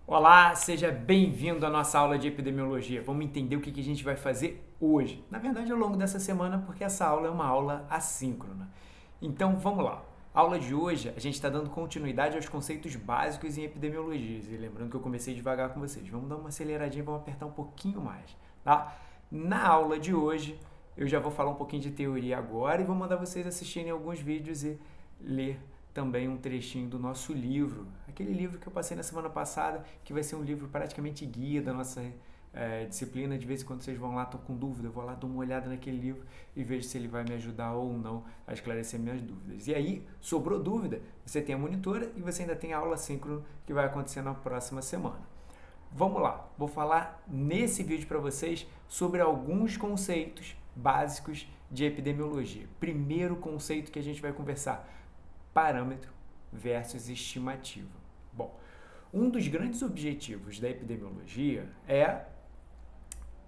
Olá, seja bem-vindo à nossa aula de epidemiologia. Vamos entender o que a gente vai fazer hoje. Na verdade, ao longo dessa semana, porque essa aula é uma aula assíncrona. Então, vamos lá. A aula de hoje, a gente está dando continuidade aos conceitos básicos em epidemiologia. E lembrando que eu comecei devagar com vocês. Vamos dar uma aceleradinha, vamos apertar um pouquinho mais, tá? Na aula de hoje, eu já vou falar um pouquinho de teoria agora e vou mandar vocês assistirem alguns vídeos e ler também um trechinho do nosso livro, aquele livro que eu passei na semana passada, que vai ser um livro praticamente guia da nossa disciplina. De vez em quando vocês vão lá, estão com dúvida, eu vou lá, dou uma olhada naquele livro e vejo se ele vai me ajudar ou não a esclarecer minhas dúvidas. E aí, sobrou dúvida, você tem a monitora e você ainda tem a aula síncrona que vai acontecer na próxima semana. Vamos lá, vou falar nesse vídeo para vocês sobre alguns conceitos básicos de epidemiologia. Primeiro conceito que a gente vai conversar: parâmetro versus estimativa. Bom, um dos grandes objetivos da epidemiologia é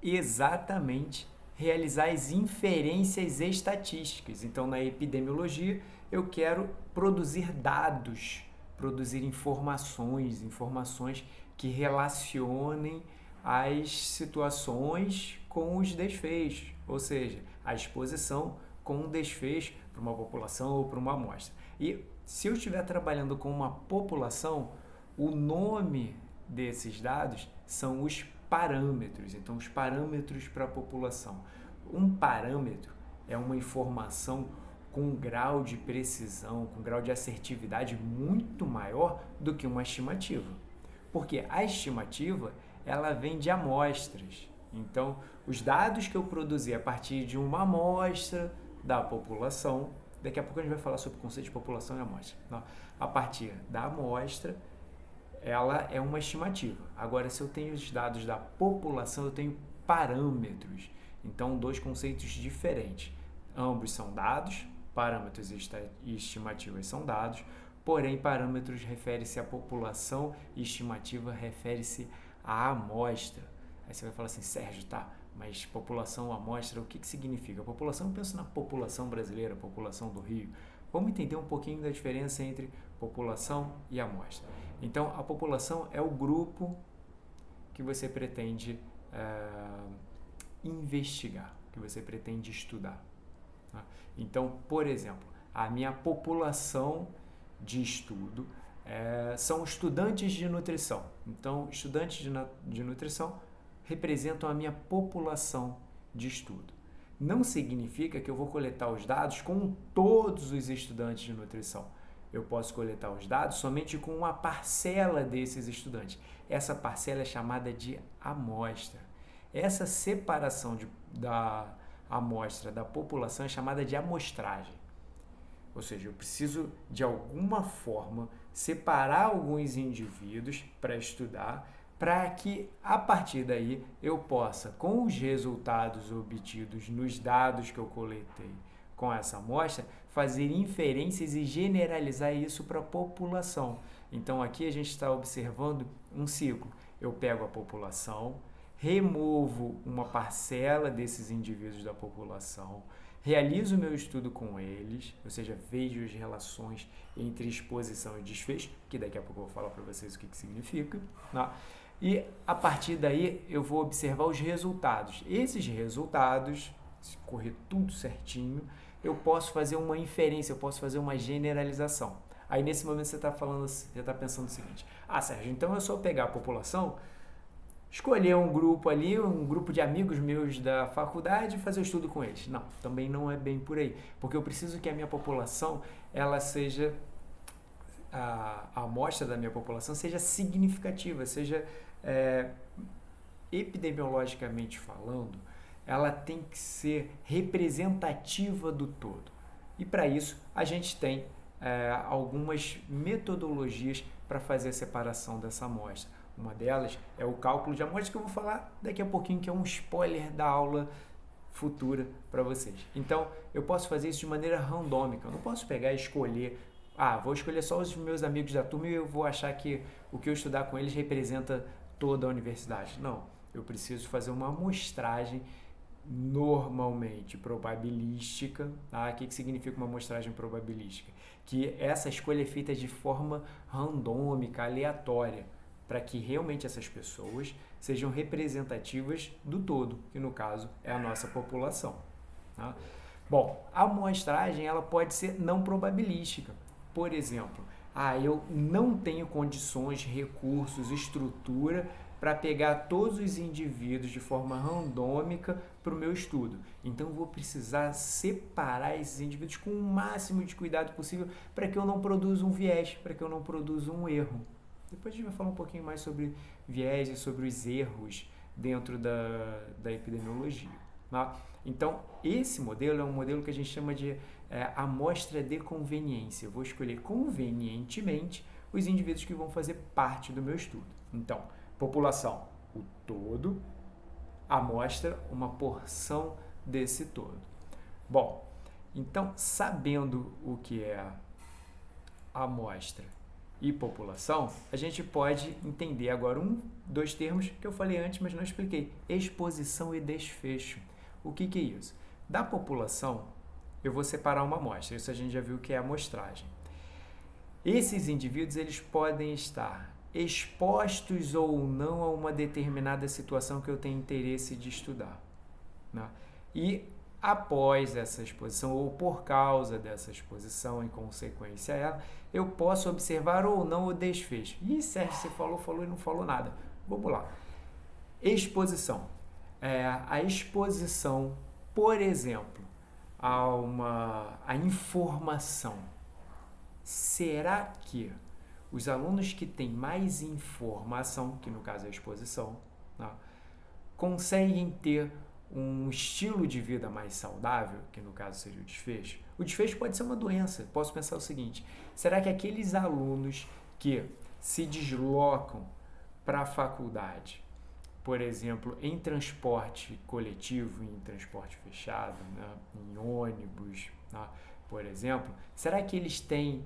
exatamente realizar as inferências estatísticas. Então, na epidemiologia, eu quero produzir dados, produzir informações que relacionem as situações com os desfechos, ou seja, a exposição com um desfecho para uma população ou para uma amostra. E se eu estiver trabalhando com uma população, o nome desses dados são os parâmetros. Então, os parâmetros para a população. Um parâmetro é uma informação com um grau de precisão, com um grau de assertividade muito maior do que uma estimativa. Porque a estimativa, ela vem de amostras. Então, os dados que eu produzi a partir de uma amostra da população, daqui a pouco a gente vai falar sobre o conceito de população e amostra. A partir da amostra, ela é uma estimativa. Agora, se eu tenho os dados da população, eu tenho parâmetros. Então, dois conceitos diferentes. Ambos são dados, parâmetros e estimativas são dados, porém, parâmetros refere-se à população e estimativa refere-se à amostra. Aí você vai falar assim: Sérgio, tá, mas população, amostra, o que significa? A população, eu penso na população brasileira, população do Rio. Vamos entender um pouquinho da diferença entre população e amostra. Então, a população é o grupo que você pretende investigar, que você pretende estudar. Tá? Então, por exemplo, a minha população de estudo são estudantes de nutrição. Então, estudantes de nutrição representam a minha população de estudo. Não significa que eu vou coletar os dados com todos os estudantes de nutrição. Eu posso coletar os dados somente com uma parcela desses estudantes. Essa parcela é chamada de amostra. Essa separação da amostra da população é chamada de amostragem. Ou seja, eu preciso, de alguma forma, separar alguns indivíduos para estudar, para que, a partir daí, eu possa, com os resultados obtidos nos dados que eu coletei com essa amostra, fazer inferências e generalizar isso para a população. Então, aqui a gente está observando um ciclo. Eu pego a população, removo uma parcela desses indivíduos da população, realizo o meu estudo com eles, ou seja, vejo as relações entre exposição e desfecho, que daqui a pouco eu vou falar para vocês o que significa, né? E a partir daí eu vou observar os resultados. Esses resultados, se correr tudo certinho, eu posso fazer uma inferência, eu posso fazer uma generalização. Aí nesse momento você está pensando o seguinte: ah, Sérgio, então é só pegar a população, escolher um grupo ali, um grupo de amigos meus da faculdade e fazer o estudo com eles. Não, também não é bem por aí, porque eu preciso que a minha população, ela seja, a amostra da minha população seja significativa, seja epidemiologicamente falando, ela tem que ser representativa do todo. E para isso a gente tem algumas metodologias para fazer a separação dessa amostra. Uma delas é o cálculo de amostra, que eu vou falar daqui a pouquinho, que é um spoiler da aula futura para vocês. Então, eu posso fazer isso de maneira randômica. Eu não posso pegar e escolher, vou escolher só os meus amigos da turma e eu vou achar que o que eu estudar com eles representa toda a universidade. Não, eu preciso fazer uma amostragem normalmente probabilística. Tá? O que significa uma amostragem probabilística? Que essa escolha é feita de forma randômica, aleatória. para que realmente essas pessoas sejam representativas do todo, que no caso é a nossa população. Tá? Bom, a amostragem ela pode ser não probabilística. Por exemplo, eu não tenho condições, recursos, estrutura para pegar todos os indivíduos de forma randômica para o meu estudo. Então, eu vou precisar separar esses indivíduos com o máximo de cuidado possível para que eu não produza um viés, para que eu não produza um erro. Depois a gente vai falar um pouquinho mais sobre viés e sobre os erros dentro da epidemiologia. Tá? Então, esse modelo é um modelo que a gente chama de amostra de conveniência. Eu vou escolher convenientemente os indivíduos que vão fazer parte do meu estudo. Então, população, o todo, amostra, uma porção desse todo. Bom, então, sabendo o que é amostra e população, a gente pode entender agora dois termos que eu falei antes, mas não expliquei. Exposição e desfecho. O que é isso? Da população, eu vou separar uma amostra. Isso a gente já viu que é a amostragem. Esses indivíduos, eles podem estar expostos ou não a uma determinada situação que eu tenho interesse de estudar. Né? E após essa exposição, ou por causa dessa exposição, em consequência a ela, eu posso observar ou não o desfecho. Ih, Sérgio, você falou e não falou nada. Vamos lá. Exposição. A exposição, por exemplo, a informação. Será que os alunos que têm mais informação, que no caso é a exposição, né, conseguem ter um estilo de vida mais saudável, que no caso seria o desfecho? O desfecho pode ser uma doença. Posso pensar o seguinte: será que aqueles alunos que se deslocam para a faculdade, por exemplo, em transporte coletivo, em transporte fechado, né, em ônibus, né, por exemplo, será que eles têm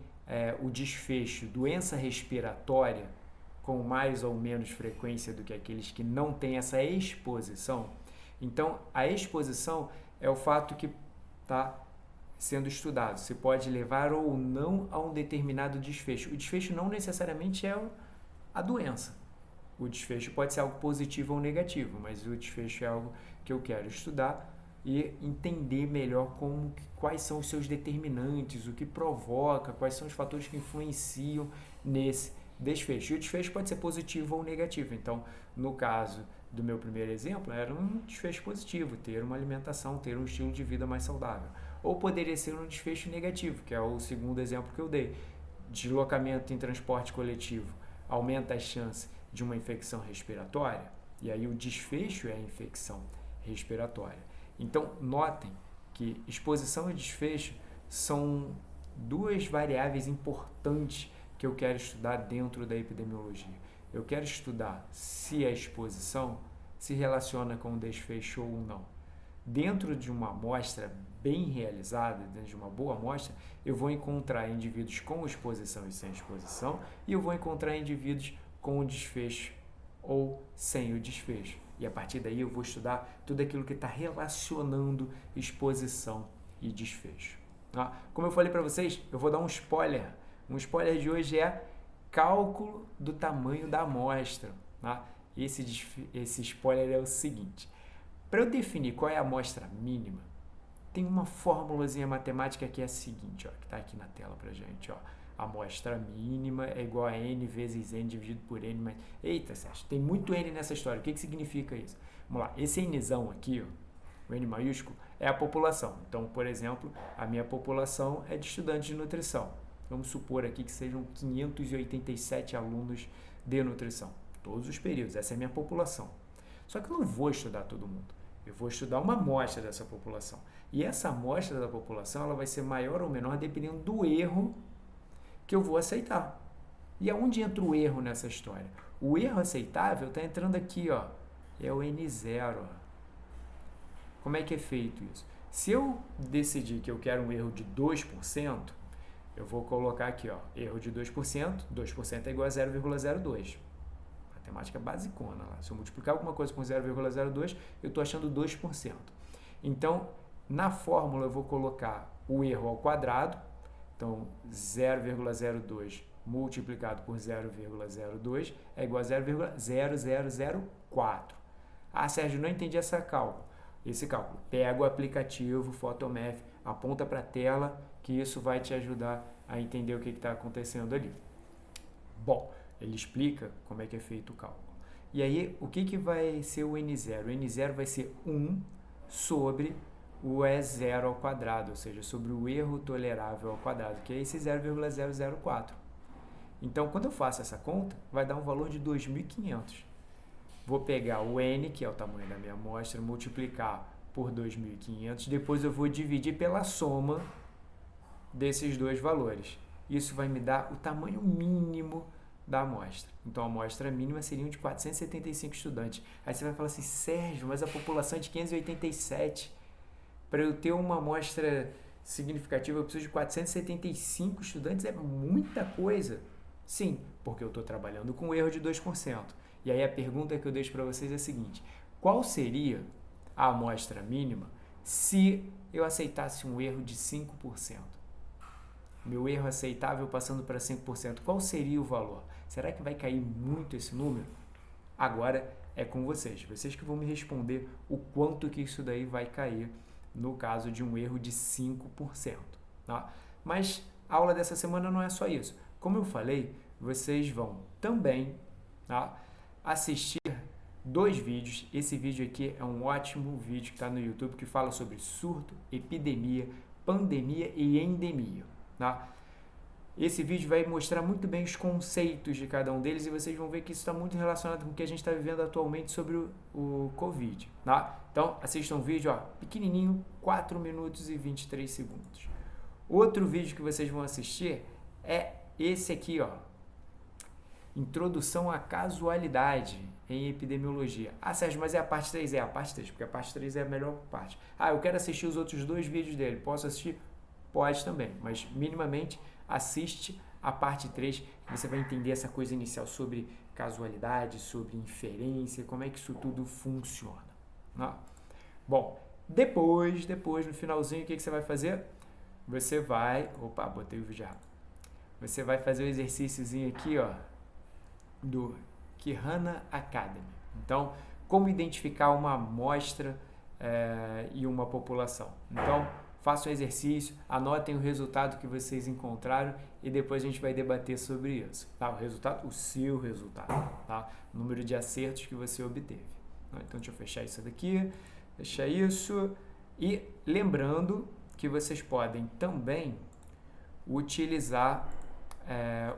o desfecho doença respiratória com mais ou menos frequência do que aqueles que não têm essa exposição? Então, a exposição é o fato que está sendo estudado. Se pode levar ou não a um determinado desfecho. O desfecho não necessariamente é a doença. O desfecho pode ser algo positivo ou negativo, mas o desfecho é algo que eu quero estudar e entender melhor quais são os seus determinantes, o que provoca, quais são os fatores que influenciam nesse desfecho. E o desfecho pode ser positivo ou negativo. Então, no caso do meu primeiro exemplo, era um desfecho positivo, ter uma alimentação, ter um estilo de vida mais saudável. Ou poderia ser um desfecho negativo, que é o segundo exemplo que eu dei. Deslocamento em transporte coletivo aumenta a chance de uma infecção respiratória, e aí o desfecho é a infecção respiratória. Então, notem que exposição e desfecho são duas variáveis importantes que eu quero estudar dentro da epidemiologia. Eu quero estudar se a exposição se relaciona com o desfecho ou não. Dentro de uma amostra bem realizada, dentro de uma boa amostra, eu vou encontrar indivíduos com exposição e sem exposição, e eu vou encontrar indivíduos com o desfecho ou sem o desfecho. E a partir daí eu vou estudar tudo aquilo que está relacionando exposição e desfecho. Como eu falei para vocês, eu vou dar um spoiler. Um spoiler de hoje é cálculo do tamanho da amostra. Esse spoiler é o seguinte: para eu definir qual é a amostra mínima, tem uma formulazinha matemática que é a seguinte, que está aqui na tela para a gente. A amostra mínima é igual a n vezes n dividido por n mais... Eita, Sérgio, tem muito n nessa história. O que significa isso? Vamos lá, esse nzão aqui, o n maiúsculo, é a população. Então, por exemplo, a minha população é de estudantes de nutrição. Vamos supor aqui que sejam 587 alunos de nutrição. Todos os períodos, essa é a minha população. Só que eu não vou estudar todo mundo. Eu vou estudar uma amostra dessa população. E essa amostra da população ela vai ser maior ou menor dependendo do erro que eu vou aceitar. E aonde entra o erro nessa história? O erro aceitável está entrando aqui, é o N0. Como é que é feito isso? Se eu decidir que eu quero um erro de 2%, eu vou colocar aqui, erro de 2%, 2% é igual a 0,02. Matemática basicona lá. Se eu multiplicar alguma coisa com 0,02, eu estou achando 2%. Então, na fórmula eu vou colocar o erro ao quadrado. Então, 0,02 multiplicado por 0,02 é igual a 0,0004. Ah, Sérgio, não entendi esse cálculo. Pega o aplicativo Photomath, aponta para a tela, que isso vai te ajudar a entender o que está acontecendo ali. Bom, ele explica como é que é feito o cálculo. E aí, o que vai ser o N0? O N0 vai ser 1 sobre o E0 ao quadrado, ou seja, sobre o erro tolerável ao quadrado, que é esse 0,004. Então, quando eu faço essa conta, vai dar um valor de 2.500. Vou pegar o N, que é o tamanho da minha amostra, multiplicar por 2.500, depois eu vou dividir pela soma desses dois valores. Isso vai me dar o tamanho mínimo da amostra. Então, a amostra mínima seria de 475 estudantes. Aí você vai falar assim, Sérgio, mas a população é de 587. Para eu ter uma amostra significativa, eu preciso de 475 estudantes, é muita coisa. Sim, porque eu estou trabalhando com um erro de 2%. E aí a pergunta que eu deixo para vocês é a seguinte, qual seria a amostra mínima se eu aceitasse um erro de 5%? Meu erro aceitável passando para 5%, qual seria o valor? Será que vai cair muito esse número? Agora é com vocês que vão me responder o quanto que isso daí vai cair no caso de um erro de 5%. Tá? Mas a aula dessa semana não é só isso. Como eu falei, vocês vão também, tá, assistir 2 vídeos. Esse vídeo aqui é um ótimo vídeo que está no YouTube que fala sobre surto, epidemia, pandemia e endemia. Tá? Esse vídeo vai mostrar muito bem os conceitos de cada um deles e vocês vão ver que isso está muito relacionado com o que a gente está vivendo atualmente sobre o Covid. Tá? Então, assistam um vídeo pequenininho, 4 minutos e 23 segundos. Outro vídeo que vocês vão assistir é esse aqui, Introdução à casualidade em epidemiologia. Ah, Sérgio, mas é a parte 3? É a parte 3, porque a parte 3 é a melhor parte. Ah, eu quero assistir os outros 2 vídeos dele. Posso assistir? Pode também, mas minimamente assiste a parte 3, que você vai entender essa coisa inicial sobre casualidade, sobre inferência, como é que isso tudo funciona. Né? Bom, depois, no finalzinho, o que você vai fazer? Você vai... Opa, botei o vídeo errado. Você vai fazer o exercíciozinho aqui, do Kihana Academy. Então, como identificar uma amostra e uma população. Então, façam um exercício, anotem o resultado que vocês encontraram e depois a gente vai debater sobre isso. Tá? O seu resultado, tá? O número de acertos que você obteve. Então, deixa eu fechar isso daqui, fechar isso. E lembrando que vocês podem também utilizar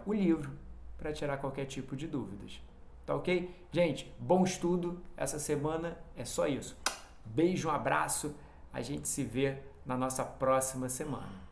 o livro para tirar qualquer tipo de dúvidas. Tá ok? Gente, bom estudo. Essa semana é só isso. Beijo, um abraço. A gente se vê na nossa próxima semana.